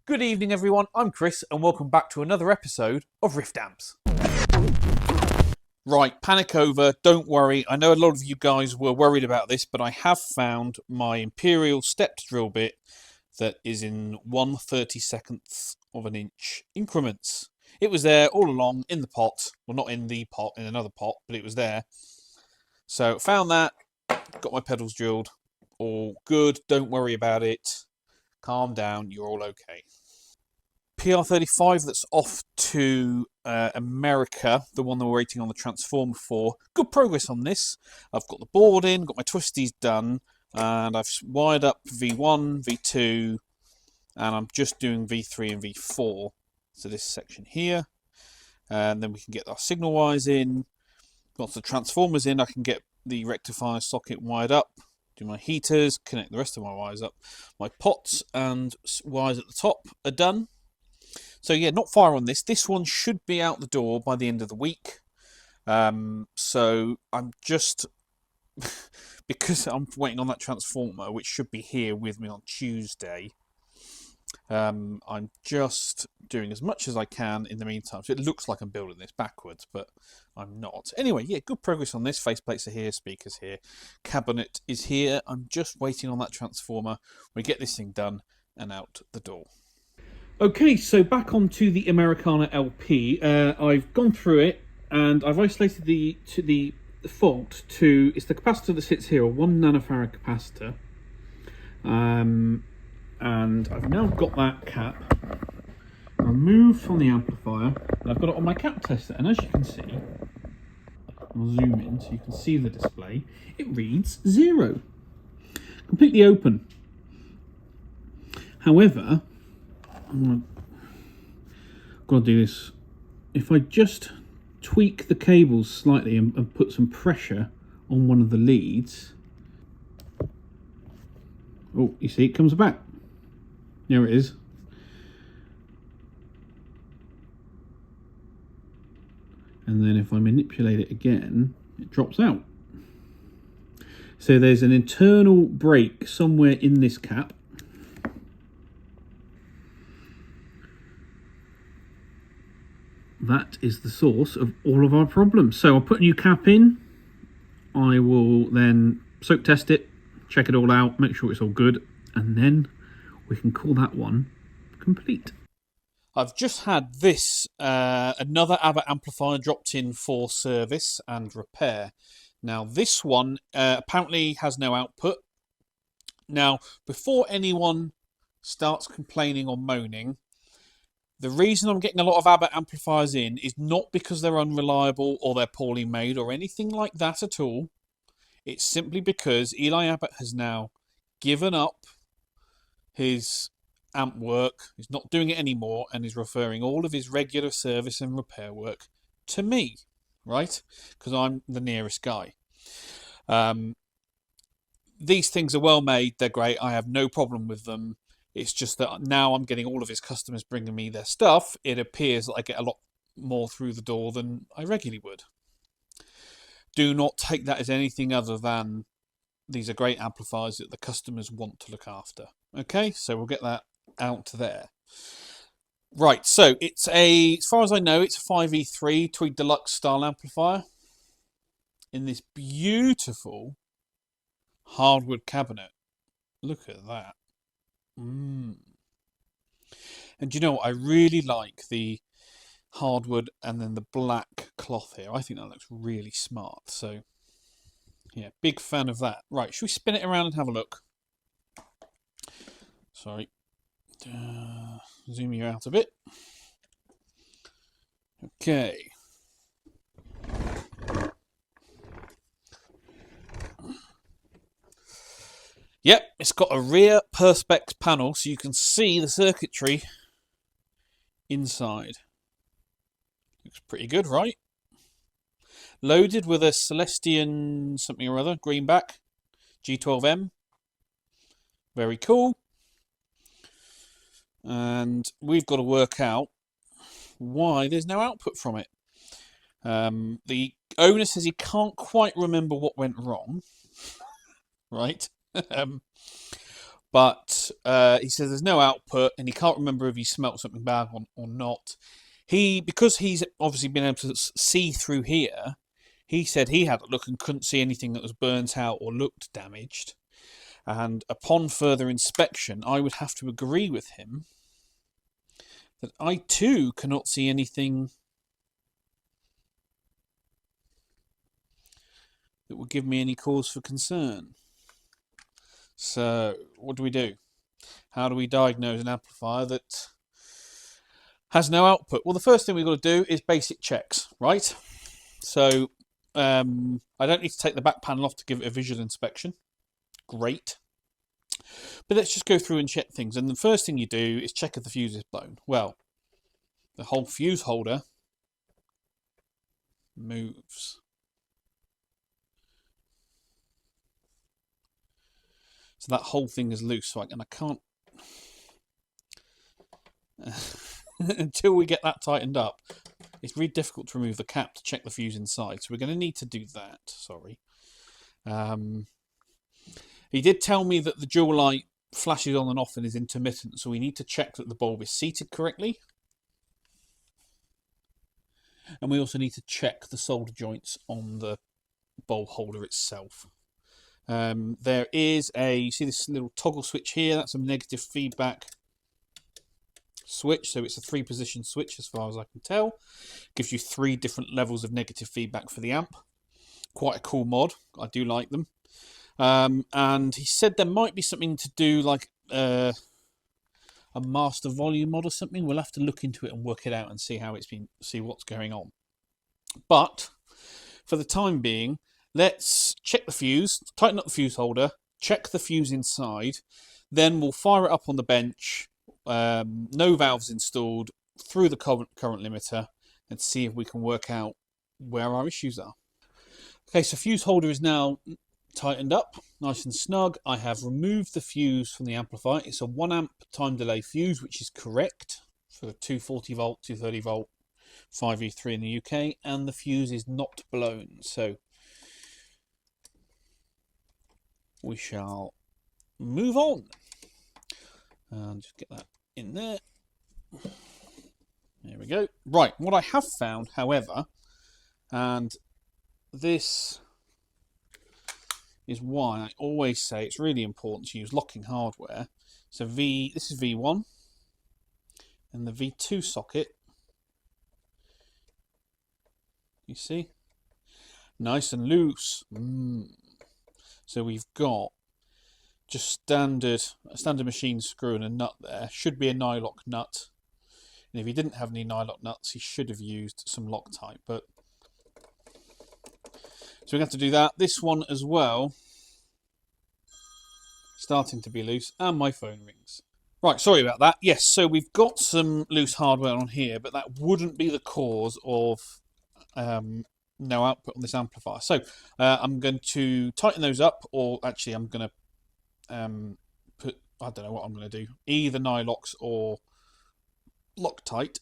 Good evening everyone, I'm Chris and welcome back to another episode of Rift Amps. Right, panic over, don't worry. I know a lot of you guys were worried about this, but I have found my Imperial stepped drill bit that is in 1/32 of an inch increments. It was there all along in the pot. Well, not in the pot, in another pot, but it was there. So found that, got my pedals drilled. All good, don't worry about it. Calm down, you're all okay. PR35 that's off to America, the one that we're waiting on the transformer for. Good progress on this. I've got the board in, got my twisties done, and I've wired up V1, V2, and I'm just doing V3 and V4. So this section here, and then we can get our signal wires in. Once the transformers in, I can get the rectifier socket wired up, do my heaters, connect the rest of my wires up. My pots and wires at the top are done. So yeah, not far on this. This one should be out the door by the end of the week. So I'm just, because I'm waiting on that transformer, which should be here with me on Tuesday, I'm just doing as much as I can in the meantime. So it looks like I'm building this backwards, but I'm not. Anyway, yeah, good progress on this. Faceplates are here, speakers here, cabinet is here. I'm just waiting on that transformer. We get this thing done and out the door. Okay, so back onto the Americana LP. I've gone through it and I've isolated the fault to, it's the capacitor that sits here, a 1 nanofarad capacitor. And I've now got that cap removed from the amplifier and I've got it on my cap tester. And as you can see, I'll zoom in so you can see the display, it reads 0. Completely open. However, I'm going to do this. If I just tweak the cables slightly and put some pressure on one of the leads. Oh, you see it comes back. There it is. And then if I manipulate it again, it drops out. So there's an internal break somewhere in this cap. That is the source of all of our problems. So I'll put a new cap in. I will then soak test it, check it all out, make sure it's all good, and then we can call that one complete. I've just had this, another Abbot amplifier dropped in for service and repair. Now this one apparently has no output. Now, before anyone starts complaining or moaning, the reason I'm getting a lot of Abbot amplifiers in is not because they're unreliable or they're poorly made or anything like that at all. It's simply because Eli Abbot has now given up his amp work, he's not doing it anymore, and is referring all of his regular service and repair work to me, right? Because I'm the nearest guy. These things are well made, they're great, I have no problem with them. It's just that now I'm getting all of his customers bringing me their stuff. It appears that I get a lot more through the door than I regularly would. Do not take that as anything other than these are great amplifiers that the customers want to look after. Okay, so we'll get that out there. Right, so it's as far as I know, it's a 5E3 Tweed Deluxe style amplifier in this beautiful hardwood cabinet. Look at that. And you know what? I really like the hardwood and then the black cloth here. I think that looks really smart. So, yeah, big fan of that. Right, should we spin it around and have a look? Sorry. Zoom you out a bit. Okay. Yep, it's got a rear perspex panel so you can see the circuitry inside. Looks pretty good, right? Loaded with a Celestian something or other, greenback, G12M. Very cool. And we've got to work out why there's no output from it. The owner says he can't quite remember what went wrong. Right? But he says there's no output, and he can't remember if he smelt something bad or not. Because he's obviously been able to see through here, he said he had a look and couldn't see anything that was burnt out or looked damaged. And upon further inspection, I would have to agree with him that I too cannot see anything that would give me any cause for concern. So, what do we do? How do we diagnose an amplifier that has no output? Well, the first thing we've got to do is basic checks, right? So, I don't need to take the back panel off to give it a visual inspection. Great. But let's just go through and check things. And the first thing you do is check if the fuse is blown. Well, the whole fuse holder moves. So that whole thing is loose. And I can't... until we get that tightened up, it's really difficult to remove the cap to check the fuse inside. So we're going to need to do that. Sorry. He did tell me that the dual light flashes on and off and is intermittent, so we need to check that the bulb is seated correctly. And we also need to check the solder joints on the bulb holder itself. There is you see this little toggle switch here, that's a negative feedback switch, so it's a 3-position switch as far as I can tell. Gives you 3 different levels of negative feedback for the amp. Quite a cool mod, I do like them. And he said there might be something to do like a master volume mod or something. We'll have to look into it and work it out and see see what's going on. But for the time being, let's check the fuse, tighten up the fuse holder, check the fuse inside, then we'll fire it up on the bench, no valves installed, through the current limiter, and see if we can work out where our issues are. Okay, so fuse holder is now tightened up, nice and snug. I have removed the fuse from the amplifier. It's a 1 amp time delay fuse, which is correct for 240 volt, 230 volt, 5E3 in the UK, and the fuse is not blown. So we shall move on and just get that in there. There we go. Right, what I have found, however, and this is why I always say it's really important to use locking hardware. So this is V1, and the V2 socket, you see, nice and loose. So we've got just a standard machine screw and a nut there. Should be a nylock nut, and if he didn't have any nylock nuts, he should have used some Loctite. But so we're going to have to do that. This one as well, starting to be loose, and my phone rings. Right, sorry about that. Yes, so we've got some loose hardware on here, but that wouldn't be the cause of no output on this amplifier. So I'm going to tighten those up, or actually I'm going to put, I don't know what I'm going to do, either Nylox or Loctite.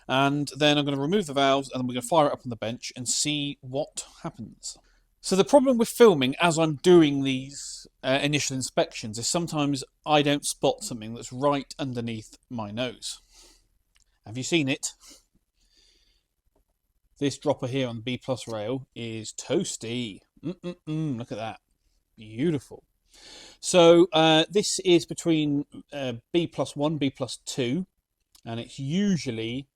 And then I'm going to remove the valves, and then we're going to fire it up on the bench and see what happens. So the problem with filming as I'm doing these initial inspections is sometimes I don't spot something that's right underneath my nose. Have you seen it? This dropper here on the B plus rail is toasty. Look at that. Beautiful. So this is between B plus 1, B plus 2, and it's usually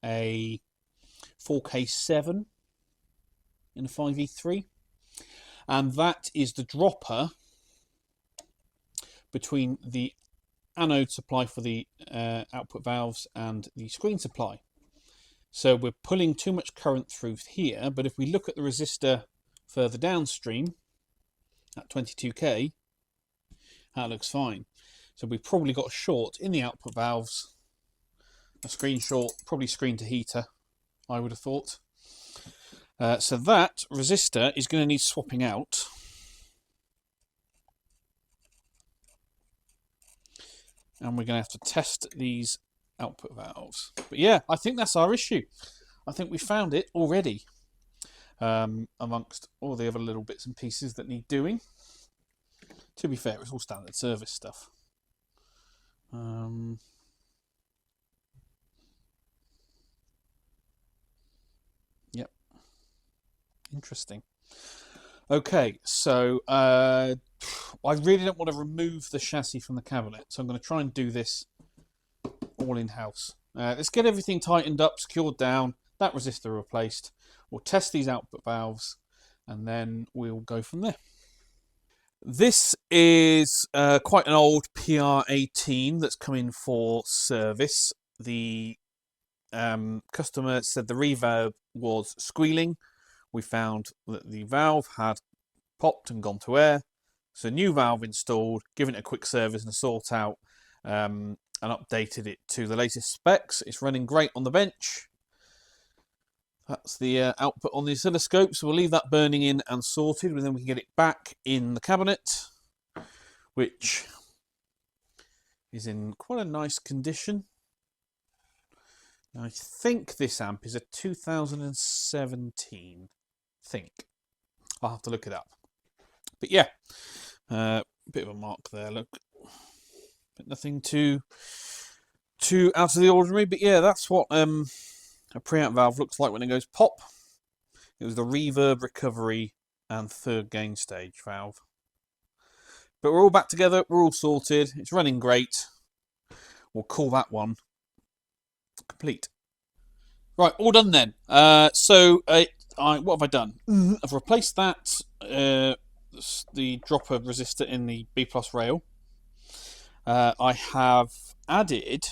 a 4K7 in a 5E3, and that is the dropper between the anode supply for the output valves and the screen supply. So we're pulling too much current through here, but if we look at the resistor further downstream at 22K, that looks fine. So we've probably got a short in the output valves, a screen short, probably screen to heater, I would have thought. So that resistor is going to need swapping out. And we're going to have to test these output valves. But yeah, I think that's our issue. I think we found it already, amongst all the other little bits and pieces that need doing. To be fair, it's all standard service stuff. Yep. Interesting. Okay, so I really don't want to remove the chassis from the cabinet, so I'm going to try and do this all in-house. Let's get everything tightened up, secured down, that resistor replaced. We'll test these output valves, and then we'll go from there. This is quite an old PR18 that's come in for service. The customer said the reverb was squealing. We found that the valve had popped and gone to air. So new valve installed, given it a quick service and a sort out, and updated it to the latest specs. It's running great on the bench. That's the output on the oscilloscope, so we'll leave that burning in and sorted, and then we can get it back in the cabinet, which is in quite a nice condition. I think this amp is a 2017. I'll have to look it up. But yeah, bit of a mark there, look. But nothing too out of the ordinary. But yeah, that's what a preamp valve looks like when it goes pop. It was the reverb recovery and third gain stage valve. But we're all back together, we're all sorted, it's running great. We'll call that one complete. Right, all done then. What have I done? I've replaced that, the dropper resistor in the B+ rail. I have added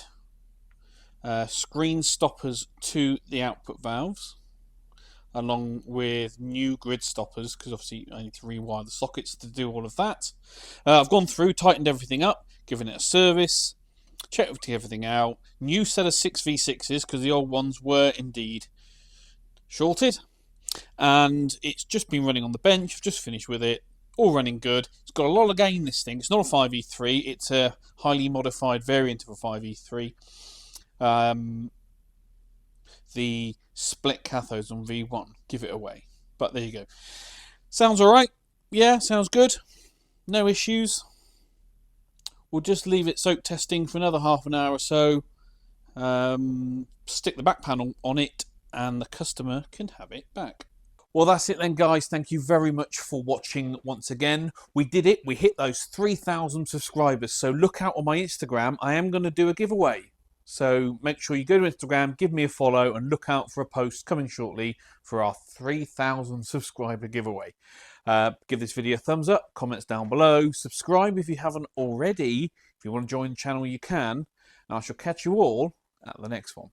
screen stoppers to the output valves, along with new grid stoppers, because obviously I need to rewire the sockets to do all of that. I've gone through, tightened everything up, given it a service, checked everything out. New set of 6v6s, because the old ones were indeed shorted. And it's just been running on the bench. I've just finished with it. All running good. It's got a lot of gain, this thing. It's not a 5e3. It's a highly modified variant of a 5e3. The split cathodes on V1. Give it away. But there you go. Sounds alright. Yeah, sounds good. No issues. We'll just leave it soak testing for another half an hour or so. Stick the back panel on it, and the customer can have it back. Well, that's it then, guys. Thank you very much for watching once again. We did it. We hit those 3,000 subscribers. So look out on my Instagram. I am going to do a giveaway. So make sure you go to Instagram, give me a follow, and look out for a post coming shortly for our 3,000 subscriber giveaway. Give this video a thumbs up, comments down below, subscribe if you haven't already. If you want to join the channel, you can. And I shall catch you all at the next one.